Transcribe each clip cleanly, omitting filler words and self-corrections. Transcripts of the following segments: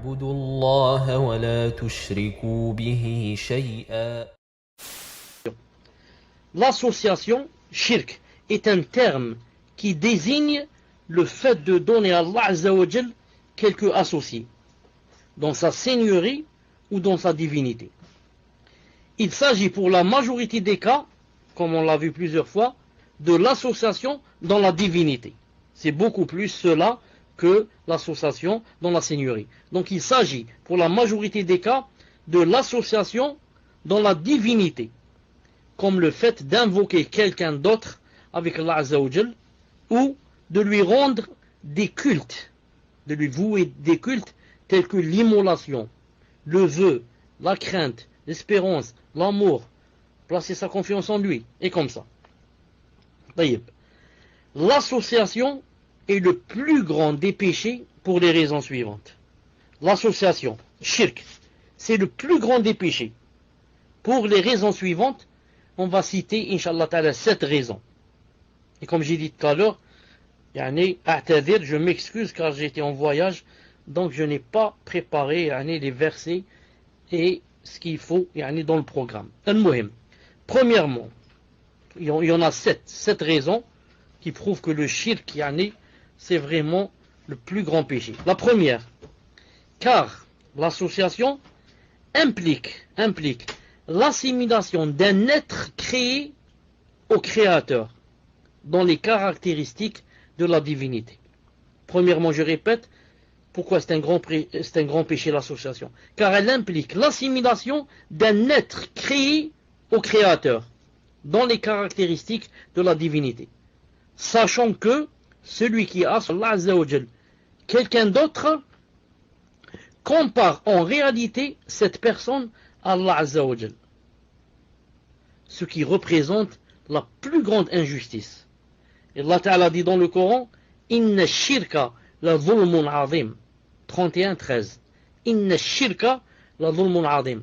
واعبدوا الله ولا تشركوا به شيئا. L'association, shirk, est un terme qui désigne le fait de donner à Allah Azza wa Jal quelque associé, dans sa seigneurie ou dans sa divinité. Il s'agit pour la majorité des cas, comme on l'a vu plusieurs fois, de l'association dans la divinité. C'est beaucoup plus cela que l'association dans la seigneurie. Donc il s'agit pour la majorité des cas de l'association dans la divinité, comme le fait d'invoquer quelqu'un d'autre avec Allah Azza wa Jal, ou de lui rendre des cultes, de lui vouer des cultes tels que l'immolation, le vœu, la crainte, l'espérance, l'amour, placer sa confiance en lui, et comme ça. L'association est le plus grand des péchés pour les raisons suivantes. L'association, shirk, c'est le plus grand des péchés. Pour les raisons suivantes, on va citer, Inch'Allah Ta'ala, 7 raisons. Et comme j'ai dit tout à l'heure, je m'excuse car j'étais en voyage, donc je n'ai pas préparé les versets et ce qu'il faut dans le programme. Premièrement, il y en a 7 raisons qui prouvent que le shirk, c'est vraiment le plus grand péché. La première, car l'association implique l'assimilation d'un être créé au créateur, dans les caractéristiques de la divinité. Premièrement, je répète, pourquoi c'est un grand péché l'association? Car elle implique l'assimilation d'un être créé au créateur, dans les caractéristiques de la divinité. Sachant que celui qui a Allah Azza wa Jal, quelqu'un d'autre, compare en réalité cette personne à Allah Azza wa Jal. Ce qui représente la plus grande injustice. Et Allah Ta'ala dit dans le Coran, Inna shirka la zulmun azim. 31-13. Inna shirka la zulmun azim.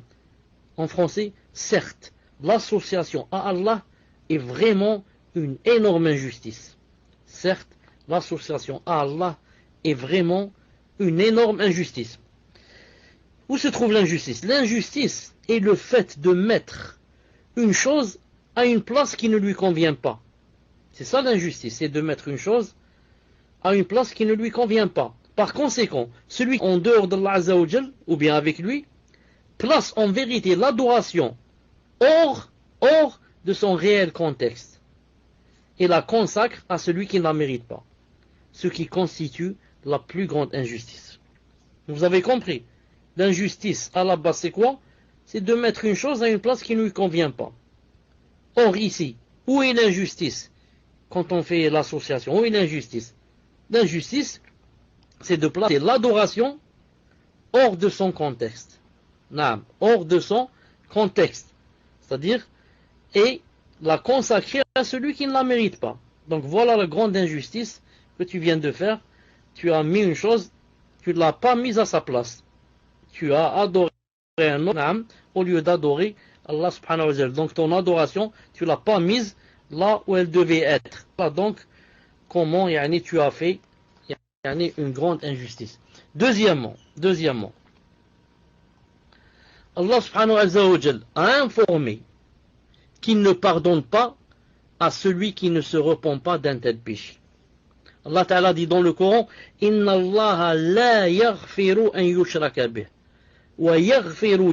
En français, certes, l'association à Allah est vraiment une énorme injustice. Certes, l'association à Allah est vraiment une énorme injustice. Où se trouve l'injustice? L'injustice est le fait de mettre une chose à une place qui ne lui convient pas. C'est ça l'injustice, c'est de mettre une chose à une place qui ne lui convient pas. Par conséquent, celui en dehors d'Allah Azza wa Jal, ou bien avec lui, place en vérité l'adoration hors de son réel contexte et la consacre à celui qui ne la mérite pas. Ce qui constitue la plus grande injustice. Vous avez compris? L'injustice à la base c'est quoi? C'est de mettre une chose à une place qui ne lui convient pas. Or ici, où est l'injustice? Quand on fait l'association, où est l'injustice? L'injustice, c'est de placer l'adoration hors de son contexte. Hors de son contexte. C'est-à-dire, et la consacrer à celui qui ne la mérite pas. Donc voilà la grande injustice que tu viens de faire. Tu as mis une chose, tu ne l'as pas mise à sa place. Tu as adoré un autre au lieu d'adorer Allah subhanahu wa ta'ala. Donc ton adoration, tu ne l'as pas mise là où elle devait être. Voilà donc comment tu as fait une grande injustice. Deuxièmement, Allah subhanahu wa ta'ala a informé qu'il ne pardonne pas à celui qui ne se repent pas d'un tel péché. Allah Ta'ala dit dans le Coran, Inna Allah la yaghfiru an yushraka bih wa yaghfiru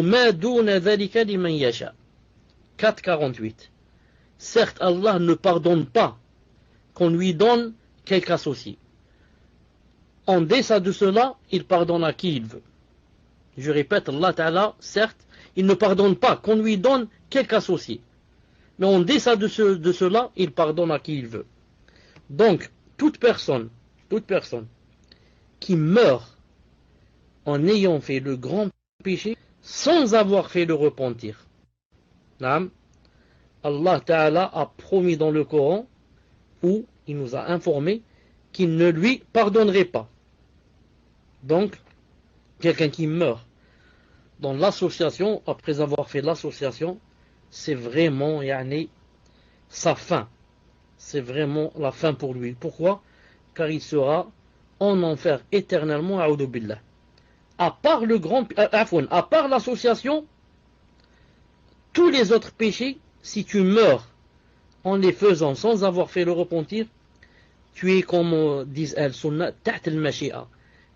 ma duna dhalika liman yasha. 4.48. Certes, Allah ne pardonne pas qu'on lui donne quelque associé. En deçà de cela, il pardonne à qui il veut. Je répète, Allah Ta'ala, certes, il ne pardonne pas qu'on lui donne quelque associé. Mais en deçà de cela, il pardonne à qui il veut. Donc, toute personne qui meurt en ayant fait le grand péché sans avoir fait le repentir, Allah Ta'ala a promis dans le Coran, où il nous a informé qu'il ne lui pardonnerait pas. Donc, quelqu'un qui meurt dans l'association, après avoir fait l'association, c'est vraiment sa fin. C'est vraiment la fin pour lui. Pourquoi? Car il sera en enfer éternellement, a'udhu billah. À part à part l'association, tous les autres péchés, si tu meurs en les faisant sans avoir fait le repentir, tu es, comme disent al-Sunnah, ta't al-mashi'a.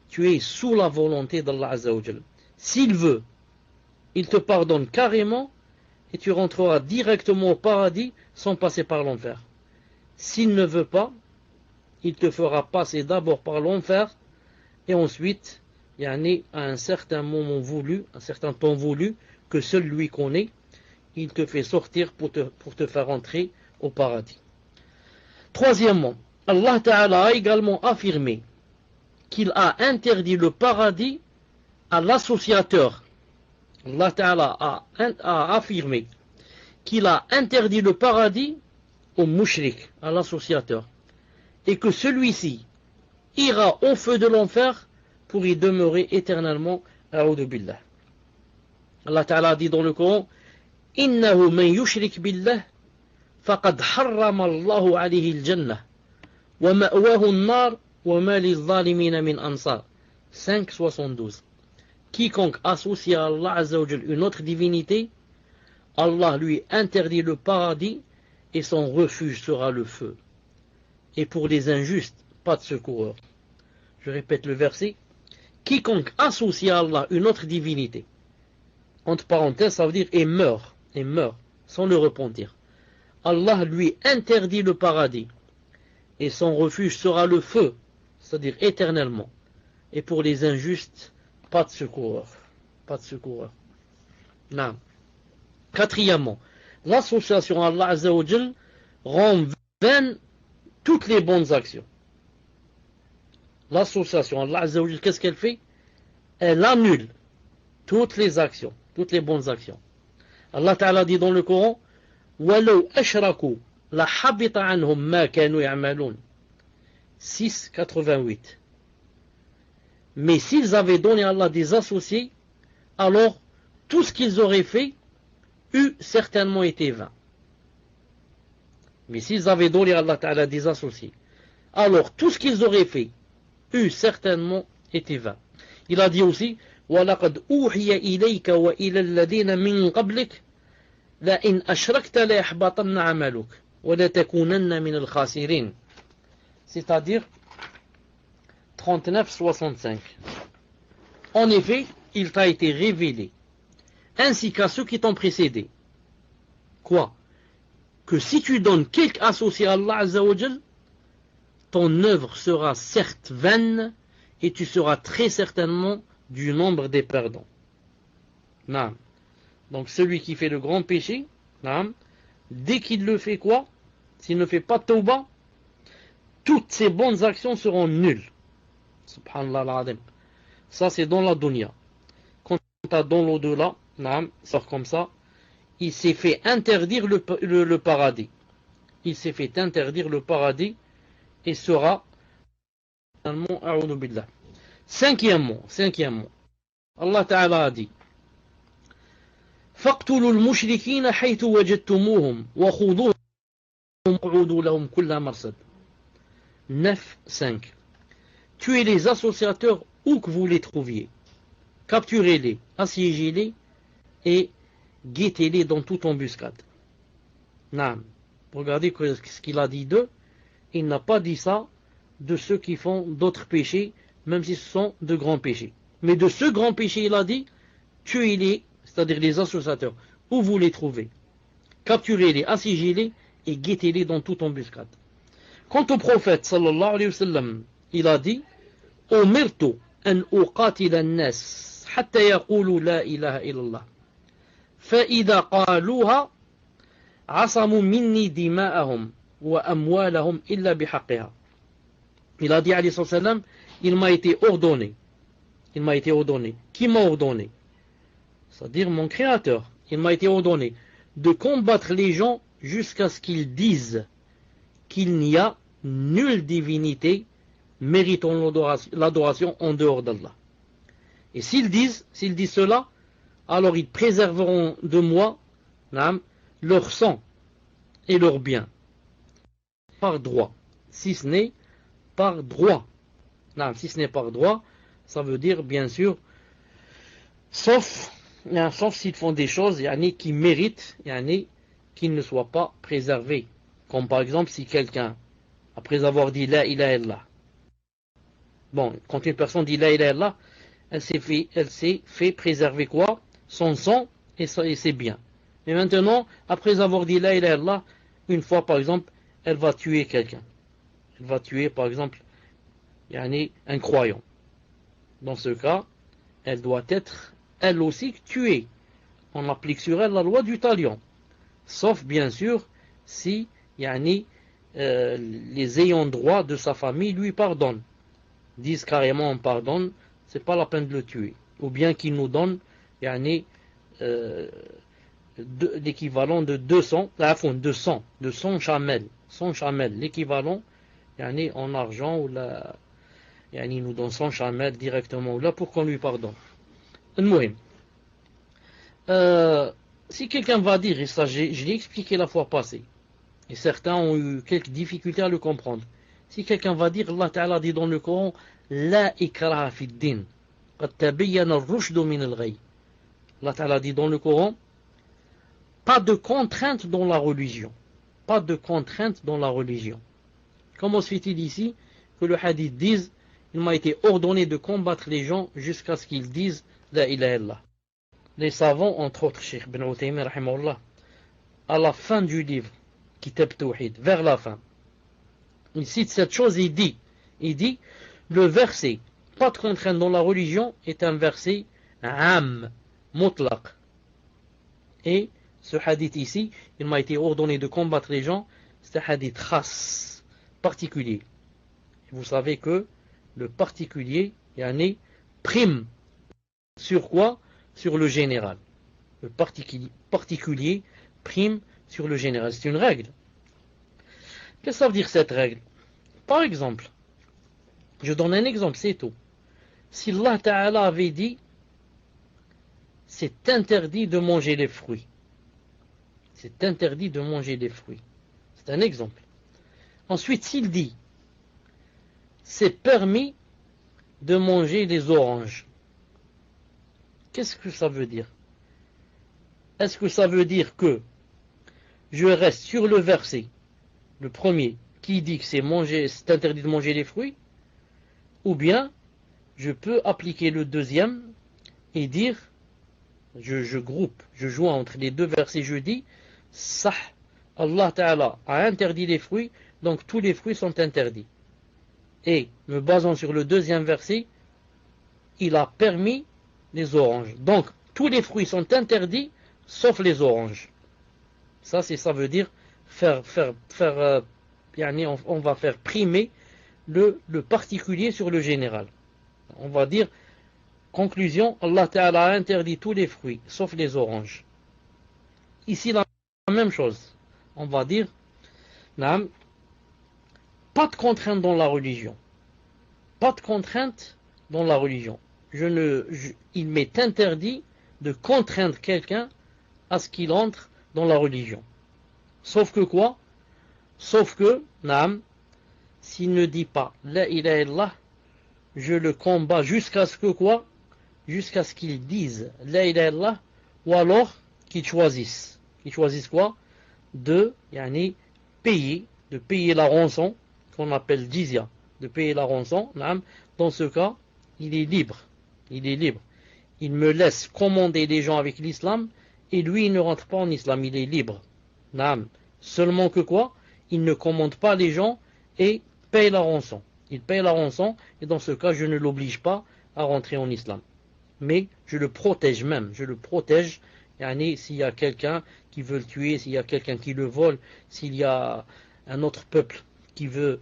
Tu es sous la volonté d'Allah Azza wa Jal. S'il veut, il te pardonne carrément et tu rentreras directement au paradis sans passer par l'enfer. S'il ne veut pas, il te fera passer d'abord par l'enfer et ensuite, à un certain moment voulu, un certain temps voulu, que seul lui connaît, il te fait sortir pour te faire entrer au paradis. Troisièmement, Allah Ta'ala a également affirmé qu'il a interdit le paradis à l'associateur. Allah Ta'ala a affirmé qu'il a interdit le paradis au mushrik, à l'associateur, et que celui-ci ira au feu de l'enfer pour y demeurer éternellement. A'udhu billah. Allah Ta'ala dit dans le Coran: Innahu man yushrik billah faqad harrama Allahu alayhi al-jannah wa ma'wahu an-nar wa ma lil-zalimina min ansar. 5:72. Quiconque associe à Allah Azza wa Jal une autre divinité, Allah lui interdit le paradis et son refuge sera le feu. Et pour les injustes, pas de secoureur. Je répète le verset. Quiconque associe à Allah une autre divinité, entre parenthèses, ça veut dire et meurt sans le repentir, Allah lui interdit le paradis et son refuge sera le feu, c'est-à-dire éternellement. Et pour les injustes, pas de secoureur. Pas de secoureur. Non. Quatrièmement, l'association à Allah Azza wa Jal rend vaines toutes les bonnes actions. L'association à Allah Azza wa Jal, qu'est-ce qu'elle fait? Elle annule toutes les actions, toutes les bonnes actions. Allah Ta'ala dit dans le Coran: وَلَوْ أَشْرَكُوا لَحَبِطَ عَنْهُمْ مَا كَانُوا يَعْمَلُونَ. 6:88. Mais s'ils avaient donné à Allah des associés, alors tout ce qu'ils auraient fait eût certainement été vain. Mais s'ils avaient donné à Allah Ta'ala des associés, alors tout ce qu'ils auraient fait eût certainement été vain. Il a dit aussi: وَلَقَدْ أُوحِيَ إِلَيْكَ وَإِلَى الَّذِينَ مِنْ قَبْلِكَ لَإِنْ أَشْرَكْتَ لَيَحْبَطَنَّ عَمَلُكَ وَلَتَكُونَنَّ مِنَ الْخَاسِرِينَ. C'est-à-dire 39:65. En effet, il t'a été révélé, ainsi qu'à ceux qui t'ont précédé. Quoi? Que si tu donnes quelque associé à Allah Azza wa Jal, ton œuvre sera certes vaine et tu seras très certainement du nombre des perdants. Naam. Donc celui qui fait le grand péché, naam, dès qu'il le fait quoi? S'il ne fait pas tauba, toutes ses bonnes actions seront nulles. Subhanallah al-Azim. Ça c'est dans la dunya. Quand tu as dans l'au-delà, naam, sort comme ça, il s'est fait interdire le paradis. Il s'est fait interdire le paradis et sera finalement a'udhu billah. Cinquièmement, Allah Ta'ala a dit: فَاقْتُلُوا الْمُشْرِكِينَ حَيْثُ وَجَدْتُمُوهُمْ وَخُذُوهُمْ وَاقْعُدُوا لَهُمْ كُلَّ مَرْصَدٍ. 9:5. Tuez les associateurs où que vous les trouviez. Capturez-les, assiégez-les et guettez-les dans toute embuscade. Naam. Regardez ce qu'il a dit d'eux. Il n'a pas dit ça de ceux qui font d'autres péchés, même si ce sont de grands péchés. Mais de ce grand péché, il a dit: tuez-les, c'est-à-dire les associateurs, où vous les trouvez. Capturez-les, assiégez-les et guettez-les dans toute embuscade. Quant au prophète, sallallahu alayhi wa sallam, il a dit: Umirtu an uqatila an-nas hatta yaqulu la ilaha illallah. Fa idha qaluha asamu minni dima'ahum wa amwalahum illa bihaqqiha. Il a dit, alayhi sallam, il m'a été ordonné. Il m'a été ordonné. Qui m'a ordonné? C'est-à-dire mon Créateur. Il m'a été ordonné de combattre les gens jusqu'à ce qu'ils disent qu'il n'y a nulle divinité méritant l'adoration en dehors d'Allah. Et s'ils disent cela, alors ils préserveront de moi leur sang et leurs biens par droit, si ce n'est par droit. Non, si ce n'est par droit, ça veut dire bien sûr, sauf s'ils font des choses qui méritent qu'ils ne soient pas préservés. Comme par exemple si quelqu'un, après avoir dit La ilaha illallah, bon, quand une personne dit La ilaha illallah, elle s'est fait préserver quoi? Son sang et ses biens. Mais maintenant, après avoir dit La ilaha illallah, une fois par exemple, elle va tuer quelqu'un. Elle va tuer par exemple un croyant. Dans ce cas, elle doit être elle aussi tuée. On applique sur elle la loi du talion. Sauf bien sûr si les ayants droit de sa famille lui pardonnent. Disent carrément on pardonne, c'est pas la peine de le tuer. Ou bien qu'ils nous donnent l'équivalent de 100 chamels. 100 chamels, l'équivalent en argent ou ils nous donnent 100 chamels directement là pour qu'on lui pardonne. Si quelqu'un va dire, et ça je l'ai expliqué la fois passée, et certains ont eu quelques difficultés à le comprendre, si quelqu'un va dire, Allah Ta'ala dit dans le Coran, La ikraha fi din, qad tabayyana ar-rushdu min al-ghayy. Allah Ta'ala dit dans le Coran, pas de contrainte dans la religion. Pas de contrainte dans la religion. Comment se fait-il ici que le hadith dise, il m'a été ordonné de combattre les gens jusqu'à ce qu'ils disent La ilaha illallah. Les savants, entre autres, Cheikh Ibn Uthaymin, rahimahullah, à la fin du livre, Kitab Tawhid, vers la fin, il cite cette chose, il dit, le verset, pas de contrainte dans la religion, est un verset am, mutlaq. Et ce hadith ici, il m'a été ordonné de combattre les gens, c'est un hadith khas, particulier. Et vous savez que le particulier, prime sur quoi? Sur le général. Le particulier prime sur le général. C'est une règle. Qu'est-ce que ça veut dire cette règle? Par exemple, je donne un exemple, c'est tout. Si Allah Ta'ala avait dit, c'est interdit de manger les fruits. C'est interdit de manger les fruits. C'est un exemple. Ensuite, s'il dit, c'est permis de manger les oranges. Qu'est-ce que ça veut dire? Est-ce que ça veut dire que je reste sur le verset, le premier, qui dit que c'est interdit de manger les fruits, ou bien je peux appliquer le deuxième et dire, je joins entre les deux versets, je dis, Sah, Allah Ta'ala a interdit les fruits, donc tous les fruits sont interdits. Et, me basant sur le deuxième verset, il a permis les oranges. Donc, tous les fruits sont interdits, sauf les oranges. Ça veut dire on va faire primer le particulier sur le général. On va dire, conclusion, Allah Ta'ala a interdit tous les fruits, sauf les oranges. Ici, la même chose. On va dire, pas de contrainte dans la religion. Pas de contrainte dans la religion. Il m'est interdit de contraindre quelqu'un à ce qu'il entre dans la religion. Sauf que quoi? Sauf que, s'il ne dit pas La ilaha illallah, je le combats jusqu'à ce que quoi? Jusqu'à ce qu'il dise La ilaha illallah, ou alors qu'il choisisse. Qu'il choisisse quoi? De payer la rançon, qu'on appelle jizya, de payer la rançon. Dans ce cas, il est libre. Il est libre. Il me laisse commander les gens avec l'islam, et lui, il ne rentre pas en islam, il est libre. Seulement que quoi? Il ne commande pas les gens et paye la rançon. Il paye la rançon, et dans ce cas, je ne l'oblige pas à rentrer en islam. Mais je le protège même. Je le protège, s'il y a quelqu'un qui veut le tuer, s'il y a quelqu'un qui le vole, s'il y a un autre peuple qui veut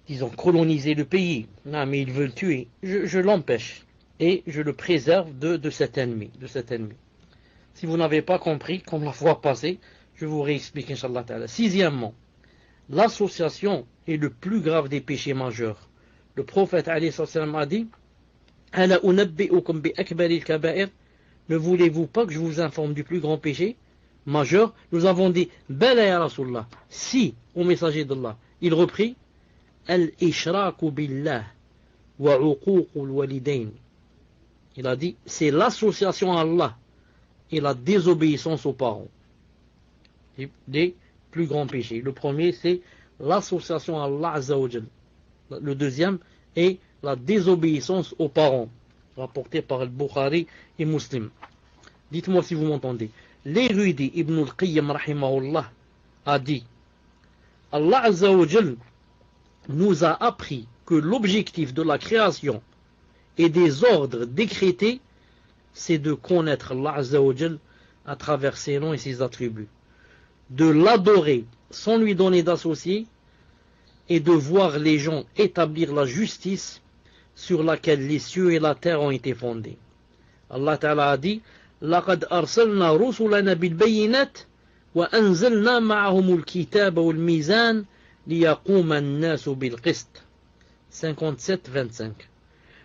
disons, coloniser le pays, mais il veut le tuer, je l'empêche. Et je le préserve de cet ennemi. Si vous n'avez pas compris, comme la fois passée, je vous réexplique, Inch'Allah Ta'ala. Sixièmement, l'association est le plus grave des péchés majeurs. Le prophète alayhi salam a dit, Ala unabbi'ukum bi akbaril kaba'ir, ne voulez-vous pas que je vous informe du plus grand péché majeur? Nous avons dit, Bala ya Rasulullah, si, au messager d'Allah. Il reprit, al-ishraku billah wa uququl walidain. Il a dit, c'est l'association à Allah et la désobéissance aux parents. Des plus grands péchés. Le premier, c'est l'association à Allah Azza wa Jal. Le deuxième est la désobéissance aux parents, rapporté par Al-Bukhari et Muslim. Dites-moi si vous m'entendez. L'érudit Ibn al-Qayyim rahimahullah a dit, Allah Azza wa Jal nous a appris que l'objectif de la création et des ordres décrétés, c'est de connaître Allah Azza wa Jal à travers ses noms et ses attributs, de l'adorer sans lui donner d'associés et de voir les gens établir la justice sur laquelle les cieux et la terre ont été fondés. Allah Ta'ala a dit لَقَدْ أَرْسَلْنَا رُسُلَنَا بِالْبَيِّنَاتِ وَأَنزَلْنَا مَعَهُمُ الْكِتَابَ وَالْمِيزَانَ لِيَقُومَ النَّاسُ بِالْقِسْطِ 57-25.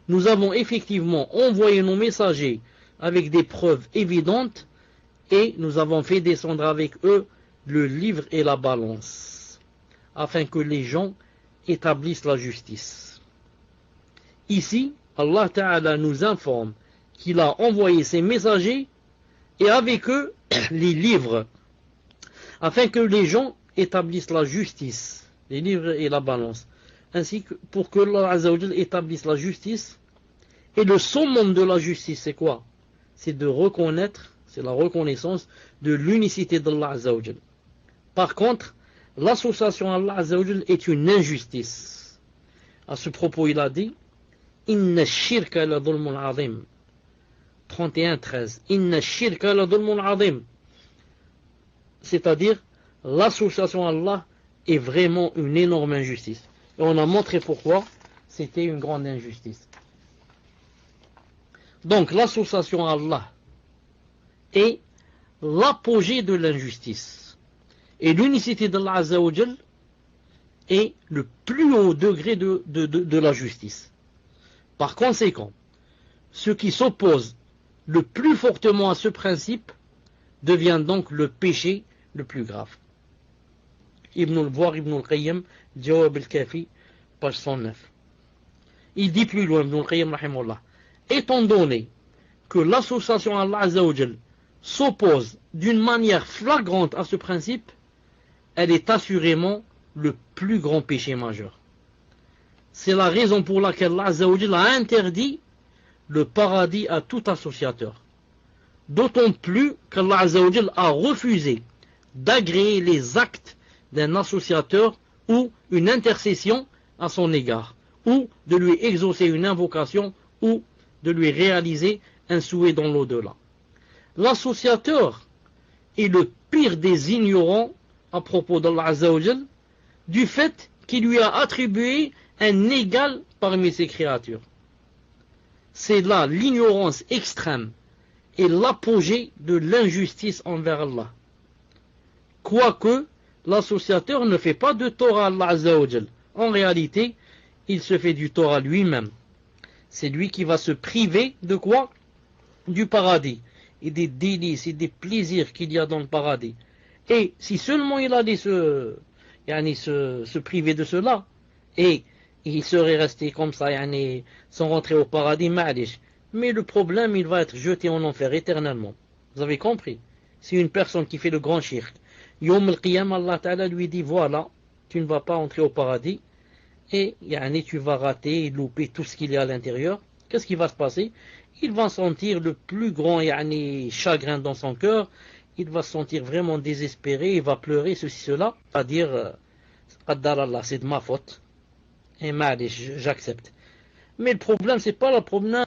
Nous avons effectivement envoyé nos messagers avec des preuves évidentes et nous avons fait descendre avec eux le livre et la balance, afin que les gens établissent la justice. Ici, Allah Ta'ala nous informe qu'il a envoyé ses messagers et avec eux les livres, afin que les gens établissent la justice, les livres et la balance, ainsi que pour que Allah Azza wa Jal établisse la justice. Et le summum de la justice, c'est quoi? C'est de reconnaître, c'est la reconnaissance de l'unicité d'Allah Azza wa Jal. Par contre, l'association à Allah Azza wa Jal est une injustice. À ce propos, il a dit Inna shirka la dhulmun azim. 31-13. Inna shirka la dhulmun azim. C'est-à-dire, l'association à Allah est vraiment une énorme injustice. Et on a montré pourquoi c'était une grande injustice. Donc, l'association à Allah est l'apogée de l'injustice. Et l'unicité d'Allah Azza wa Jal est le plus haut degré de la justice. Par conséquent, ce qui s'oppose le plus fortement à ce principe devient donc le péché le plus grave. Ibn al-Qayyim, Jawab al-Kafi, page 109. Il dit plus loin, Ibn al-Qayyim, rahimahullah, étant donné que l'association à Allah Azza wa Jal s'oppose d'une manière flagrante à ce principe, elle est assurément le plus grand péché majeur. C'est la raison pour laquelle Allah Azza wa Jal a interdit le paradis à tout associateur. D'autant plus qu'Allah Azza wa Jal a refusé d'agréer les actes d'un associateur ou une intercession à son égard, ou de lui exaucer une invocation, ou de lui réaliser un souhait dans l'au-delà. L'associateur est le pire des ignorants à propos d'Allah Azza wa Jal, du fait qu'il lui a attribué un égal parmi ses créatures. C'est là l'ignorance extrême et l'apogée de l'injustice envers Allah. Quoique, l'associateur ne fait pas de tort à Allah Azza wa Jal. En réalité, il se fait du tort à lui-même. C'est lui qui va se priver de quoi? Du paradis et des délices et des plaisirs qu'il y a dans le paradis. Et si seulement il allait se priver de cela, et il serait resté comme ça, sans rentrer au paradis, ma'alish. Mais le problème, il va être jeté en enfer éternellement. Vous avez compris? C'est une personne qui fait le grand shirk. Yom al-Qiyam, Allah Ta'ala lui dit, voilà, tu ne vas pas entrer au paradis, et tu vas rater et louper tout ce qu'il y a à l'intérieur. Qu'est-ce qui va se passer? Il va sentir le plus grand chagrin dans son cœur, il va se sentir vraiment désespéré, il va pleurer, ceci, cela, va dire, Qaddar Allah, c'est de ma faute, et j'accepte. Mais le problème, c'est pas le problème,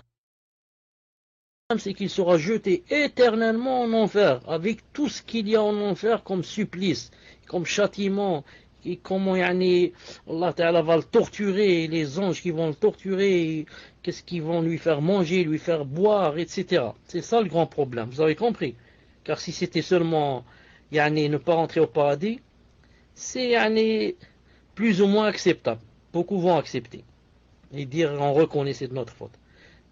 c'est qu'il sera jeté éternellement en enfer, avec tout ce qu'il y a en enfer comme supplice, comme châtiment, et comment Allah Ta'ala va le torturer, les anges qui vont le torturer, qu'est-ce qu'ils vont lui faire manger, lui faire boire, etc. C'est ça le grand problème, vous avez compris? Car si c'était seulement ne pas rentrer au paradis, c'est plus ou moins acceptable. Beaucoup vont accepter et dire on reconnaît c'est de notre faute.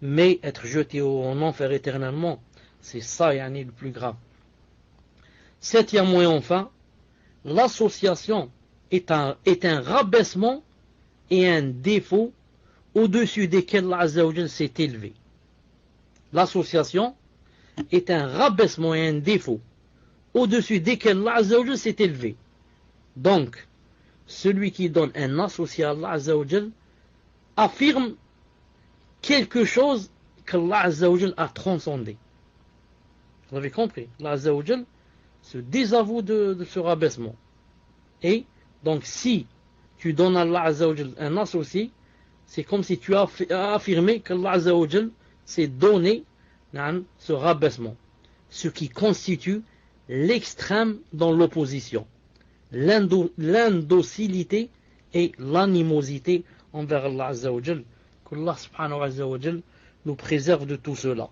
Mais être jeté en enfer éternellement, c'est ça le plus grave. Septièmement et enfin, l'association est un rabaissement et un défaut au-dessus desquels Allah Azza wa Jal s'est élevé. L'association est un rabaissement et un défaut au-dessus desquels Allah Azza wa Jal s'est élevé. Donc, celui qui donne un associé à Allah Azza wa Jal affirme quelque chose qu'Allah Azza wa Jal a transcendé. Vous avez compris? Allah Azza wa Jal se désavoue de ce rabaissement. Et donc, si tu donnes à Allah Azza wa Jal un associé, c'est comme si tu as affirmé qu'Allah Azza wa Jal s'est donné ce rabaissement, ce qui constitue l'extrême dans l'opposition, l'indocilité et l'animosité envers Allah Azza wa Jal. Qu'Allah subhanahu wa jal nous préserve de tout cela.